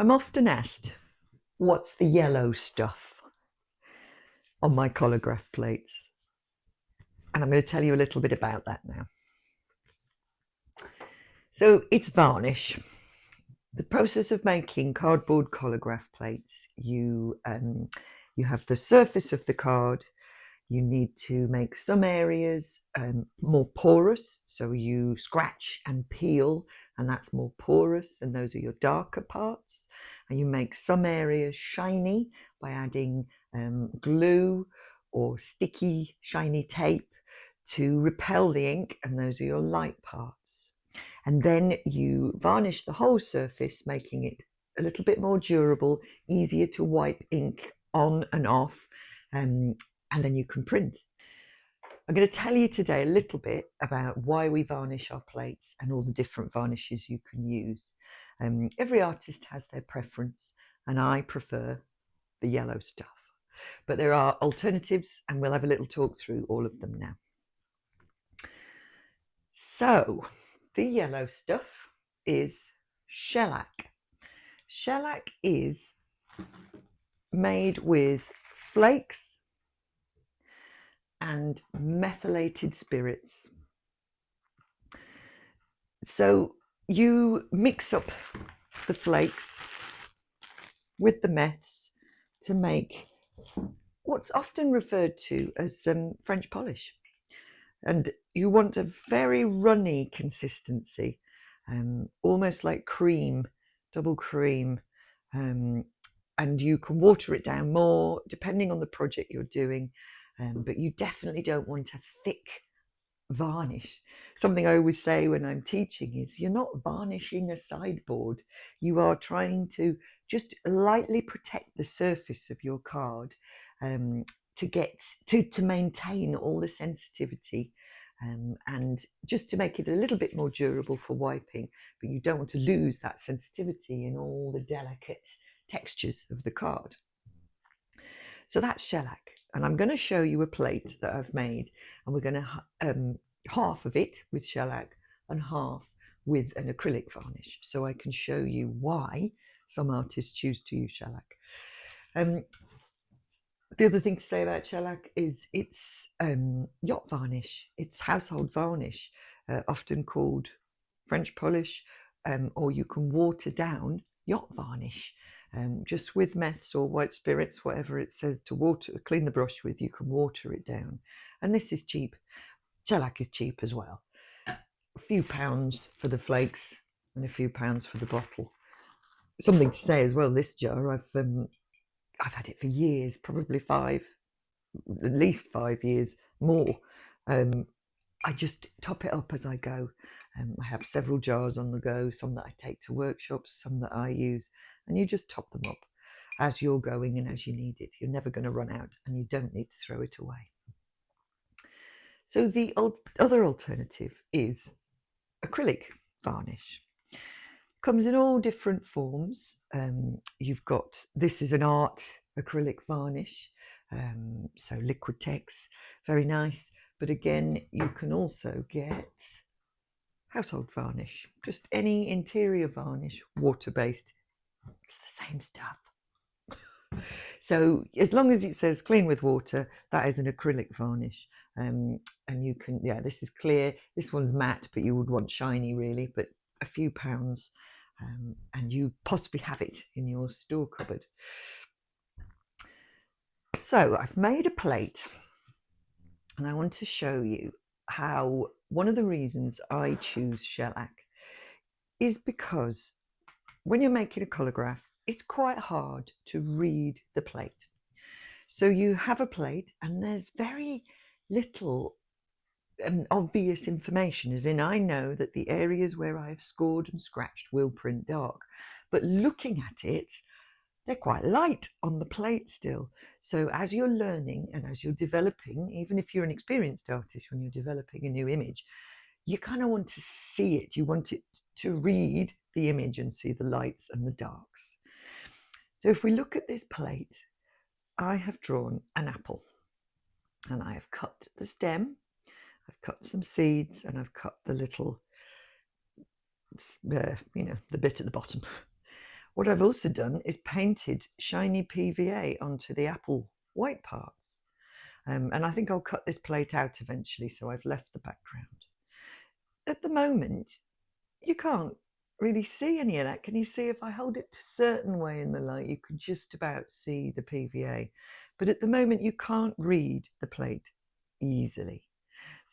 I'm often asked, what's the yellow stuff on my collagraph plates? And I'm going to tell you a little bit about that now. So it's varnish. The process of making cardboard collagraph plates, you have the surface of the card. You need to make some areas more porous, so you scratch and peel, and that's more porous, and those are your darker parts. And you make some areas shiny by adding glue or sticky shiny tape to repel the ink, and those are your light parts. And then you varnish the whole surface, making it a little bit more durable, easier to wipe ink on and off, and then you can print. I'm going to tell you today a little bit about why we varnish our plates and all the different varnishes you can use. Every artist has their preference, and I prefer the yellow stuff. But there are alternatives, and we'll have a little talk through all of them now. So, the yellow stuff is shellac. Shellac is made with flakes and methylated spirits. So you mix up the flakes with the meths to make what's often referred to as French polish. And you want a very runny consistency, almost like cream, double cream, and you can water it down more depending on the project you're doing, but you definitely don't want a thick varnish. Something I always say when I'm teaching is you're not varnishing a sideboard, you are trying to just lightly protect the surface of your card to get to maintain all the sensitivity and just to make it a little bit more durable for wiping, but you don't want to lose that sensitivity in all the delicate textures of the card. So that's shellac, and I'm going to show you a plate that I've made, and we're going to half of it with shellac and half with an acrylic varnish, so I can show you why some artists choose to use shellac. The other thing to say about shellac is it's yacht varnish. It's household varnish, often called French polish, or you can water down yacht varnish. Just with meths or white spirits, whatever it says to water, clean the brush with, you can water it down. And this is cheap. Shellac is cheap as well. A few pounds for the flakes and a few pounds for the bottle. Something to say as well, this jar, I've had it for years, probably at least 5 years more. I just top it up as I go. I have several jars on the go, some that I take to workshops, some that I use, and you just top them up as you're going and as you need it. You're never going to run out, and you don't need to throw it away. So the other alternative is acrylic varnish. Comes in all different forms. You've got, this is an art acrylic varnish, so liquid text, very nice. But again, you can also get household varnish, just any interior varnish, water-based. It's the same stuff. So as long as it says clean with water, that is an acrylic varnish. And you can, yeah, this is clear. This one's matte, but you would want shiny really, but a few pounds. And you possibly have it in your store cupboard. So I've made a plate, and I want to show you how one of the reasons I choose shellac is because when you're making a collagraph, it's quite hard to read the plate. So you have a plate and there's very little obvious information, as in I know that the areas where I've scored and scratched will print dark, but looking at it, they're quite light on the plate still. So as you're learning and as you're developing, even if you're an experienced artist, when you're developing a new image, you kind of want to see it. You want it to read the image and see the lights and the darks. So if we look at this plate, I have drawn an apple, and I have cut the stem, I've cut some seeds, and I've cut the little, the bit at the bottom. What I've also done is painted shiny PVA onto the apple white parts. And I think I'll cut this plate out eventually, so I've left the background. At the moment, you can't really see any of that. Can you see if I hold it a certain way in the light, you can just about see the PVA. But at the moment, you can't read the plate easily.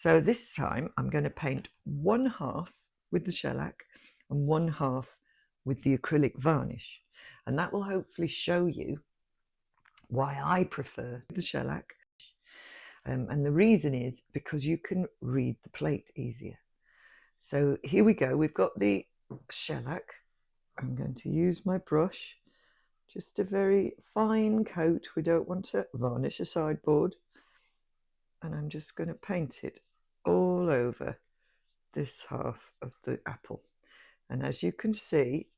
So this time I'm going to paint one half with the shellac and one half with the acrylic varnish. And that will hopefully show you why I prefer the shellac. And the reason is because you can read the plate easier. So here we go. We've got the shellac. I'm going to use my brush, just a very fine coat. We don't want to varnish a sideboard. And I'm just going to paint it all over this half of the apple. And as you can see,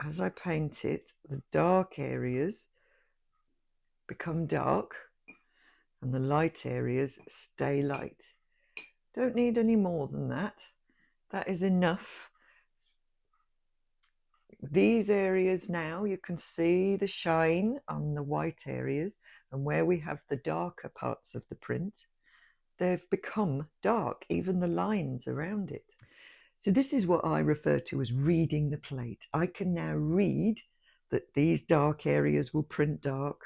as I paint it, the dark areas become dark and the light areas stay light. Don't need any more than that. That is enough. These areas now, you can see the shine on the white areas, and where we have the darker parts of the print, they've become dark, even the lines around it. So this is what I refer to as reading the plate. I can now read that these dark areas will print dark,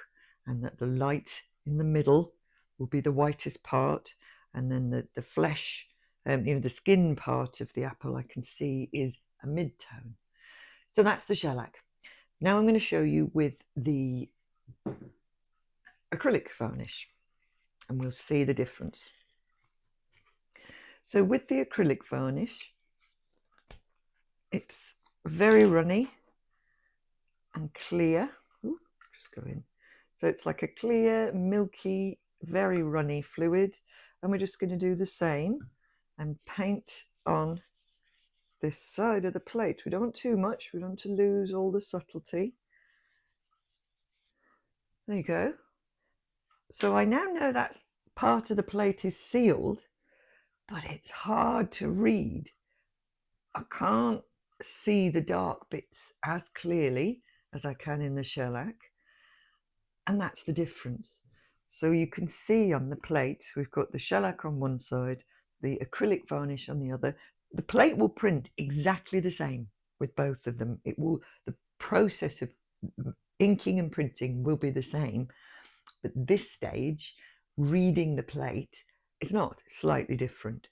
and that the light in the middle will be the whitest part, and then the flesh, the skin part of the apple I can see is a mid-tone. So that's the shellac. Now I'm going to show you with the acrylic varnish, and we'll see the difference. So with the acrylic varnish, it's very runny and clear. Ooh, just go in. So it's like a clear, milky, very runny fluid. And we're just going to do the same and paint on this side of the plate. We don't want too much. We don't want to lose all the subtlety. There you go. So I now know that part of the plate is sealed, but it's hard to read. I can't see the dark bits as clearly as I can in the shellac, and that's the difference. So you can see on the plate, we've got the shellac on one side, the acrylic varnish on the other. The plate will print exactly the same with both of them. The process of inking and printing will be the same, but this stage, reading the plate, is not, slightly different.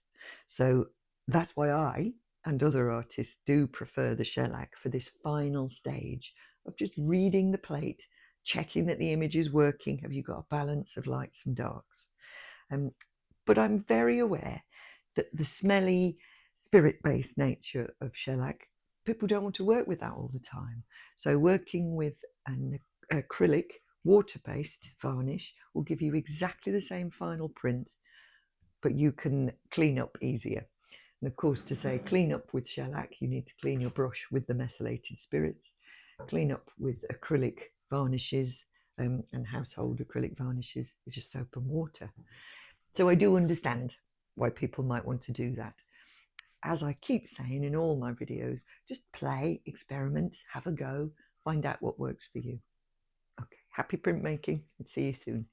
So that's why I and other artists do prefer the shellac for this final stage of just reading the plate, checking that the image is working. Have you got a balance of lights and darks? But I'm very aware that the smelly, spirit-based nature of shellac, people don't want to work with that all the time. So working with an acrylic water-based varnish will give you exactly the same final print, but you can clean up easier. And of course, to say clean up with shellac, you need to clean your brush with the methylated spirits. Clean up with acrylic varnishes and household acrylic varnishes is just soap and water. So I do understand why people might want to do that. As I keep saying in all my videos, just play, experiment, have a go, find out what works for you. Okay, happy printmaking and see you soon.